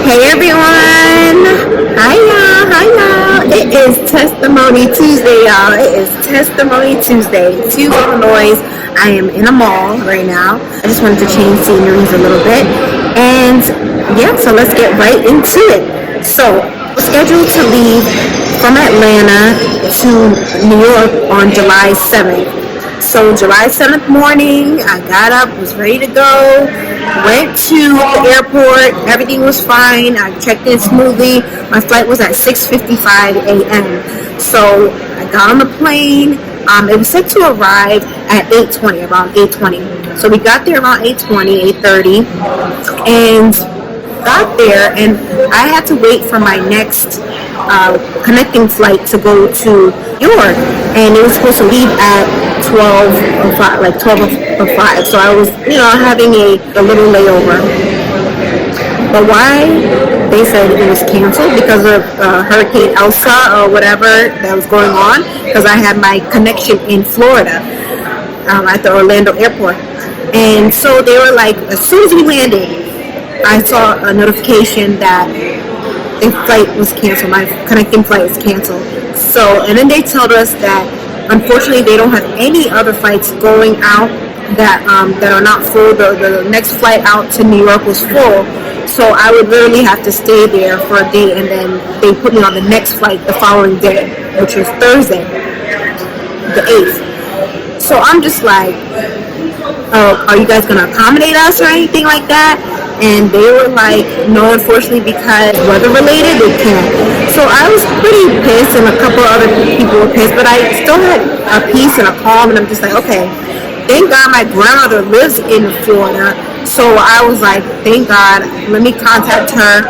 Hey everyone! Hi y'all! It is Testimony Tuesday, y'all. It is Testimony Tuesday. To Illinois. I am in a mall right now. I just wanted to change sceneries a little bit. And yeah, so let's get right into it. So, we're scheduled to leave from Atlanta to New York on July 7th. So July 7th morning, I got up, was ready to go, went to the airport, everything was fine, I checked in smoothly, my flight was at 6:55 a.m. So I got on the plane, it was set to arrive at 8:20, around 8:20. So we got there around 8:20, 8:30, and got there, and I had to wait for my next connecting flight to go to York, and it was supposed to leave at 12:05, like 12:05. So I was, having a little layover. But why? They said it was canceled because of Hurricane Elsa or whatever that was going on, because I had my connection in Florida at the Orlando airport. And so they were like, as soon as we landed, I saw a notification that the flight was canceled. My connecting flight was canceled. So, and then they told us that unfortunately they don't have any other flights going out that are not full. The next flight out to New York was full. So I would literally have to stay there for a day, and then they put me on the next flight the following day, which was Thursday, the 8th. So I'm just like, are you guys going to accommodate us or anything like that? And they were like, no, unfortunately, because weather related, they can't. So I was pretty pissed, and a couple of other people were pissed, but I still had a peace and a calm, and I'm just like, okay, thank God my grandmother lives in Florida. So I was like, thank God, let me contact her.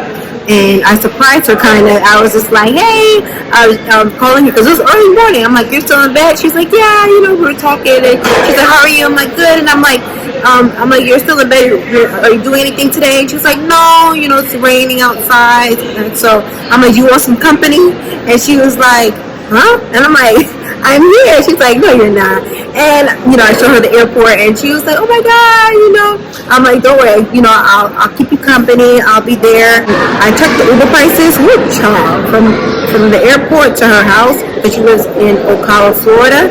And I surprised her kind of. I was just like, hey, I was calling her because it was early morning. I'm like, you're still in bed? She's like, yeah, we were talking. And she's like, how are you? I'm like, good. And I'm like, you're still in bed. Are you doing anything today? And she's like, no, it's raining outside. And so I'm like, you want some company? And she was like, huh? And I'm like, I'm here. She's like, no, you're not. And, I showed her the airport, and she was like, oh my God, I'm like, don't worry, I'll keep you company. I'll be there. I checked the Uber prices, from the airport to her house, because she lives in Ocala, Florida.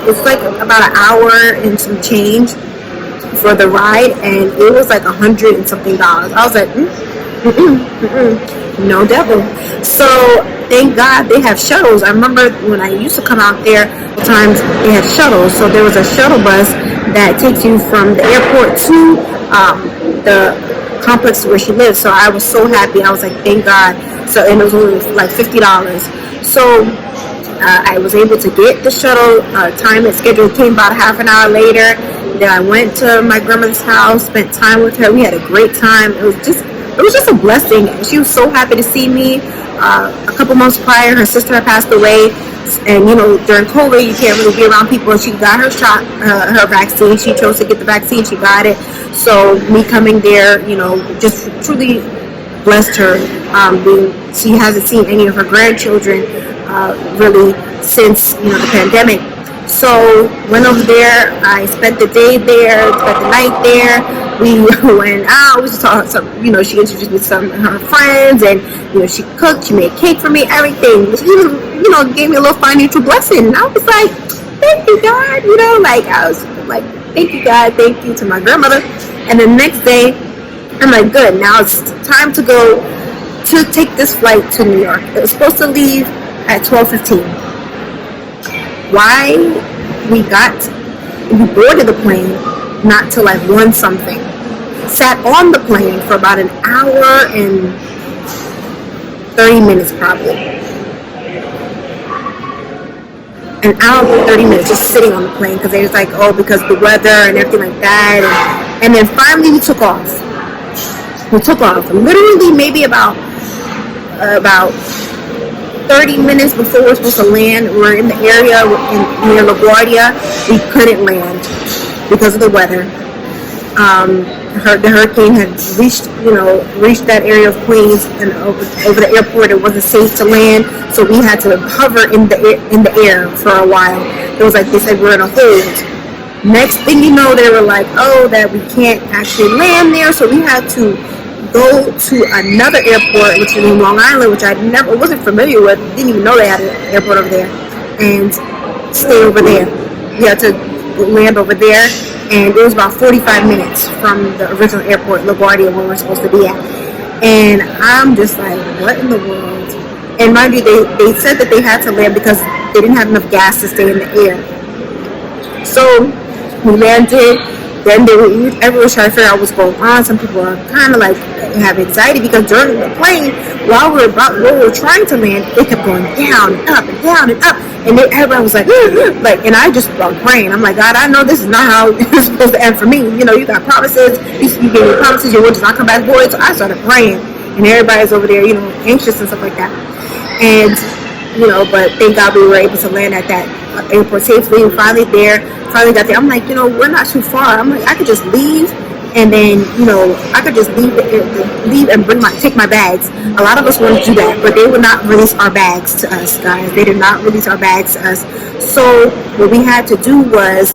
It's like about an hour and some change for the ride, and it was like $100 and something. I was like, no devil. So thank God they have shuttles. I remember when I used to come out there, times they had shuttles. So there was a shuttle bus that takes you from the airport to the complex where she lives. So I was so happy. I was like, thank God. So, and it was only like $50. So I was able to get the shuttle. Time and schedule came about half an hour later. Then I went to my grandmother's house, spent time with her. We had a great time. It was just a blessing. She was so happy to see me. A couple months prior, her sister had passed away, and during COVID, you can't really be around people. And she got her shot, her vaccine. She chose to get the vaccine. She got it. So me coming there, just truly blessed her. She hasn't seen any of her grandchildren really since the pandemic. So went over there. I spent the day there, spent the night there. We went out. We just talked. She introduced me to some of her friends, and she cooked. She made cake for me. Everything. She even gave me a little financial blessing. And I was like, thank you, God. I was like, thank you, God. Thank you to my grandmother. And the next day, I'm like, good. Now it's time to go to take this flight to New York. It was supposed to leave at 12:15. Why we boarded the plane not till like 1 something. Sat on the plane for about an hour and 30 minutes probably. An hour and 30 minutes just sitting on the plane, because they was like, oh, because of the weather and everything like that. And then finally we took off. Literally maybe about 30 minutes before we were supposed to land. We were in the area near LaGuardia. We couldn't land because of the weather. The hurricane had reached that area of Queens, and over the airport it wasn't safe to land, so we had to hover in the air for a while. It was like they said we're in a hold. Next thing you know, they were like, oh, that we can't actually land there, so we had to go to another airport, which is in Long Island, which I wasn't familiar with, didn't even know they had an airport over there, and stay over there. We had to land over there, and it was about 45 minutes from the original airport, LaGuardia, where we're supposed to be at. And I'm just like, what in the world? And mind you, they said that they had to land because they didn't have enough gas to stay in the air. So we landed. Then everyone was trying to figure out what's going on. Some people are kind of like have anxiety because during the plane, while we were trying to land, it kept going down and up and down and up, and then everyone was like, and I just started praying. I'm like, God, I know this is not how it's supposed to end for me. You know, you got promises. You gave me promises. Your word does not come back void. So I started praying, and everybody's over there, you know, anxious and stuff like that. And you know, but thank God we were able to land at that airport safely. We finally got there. I'm like, you know, we're not too far. I'm like, I could just leave, and then, you know, I could just leave and take my bags. A lot of us want to do that, but they would not release our bags to us, guys. They did not release our bags to us. So what we had to do was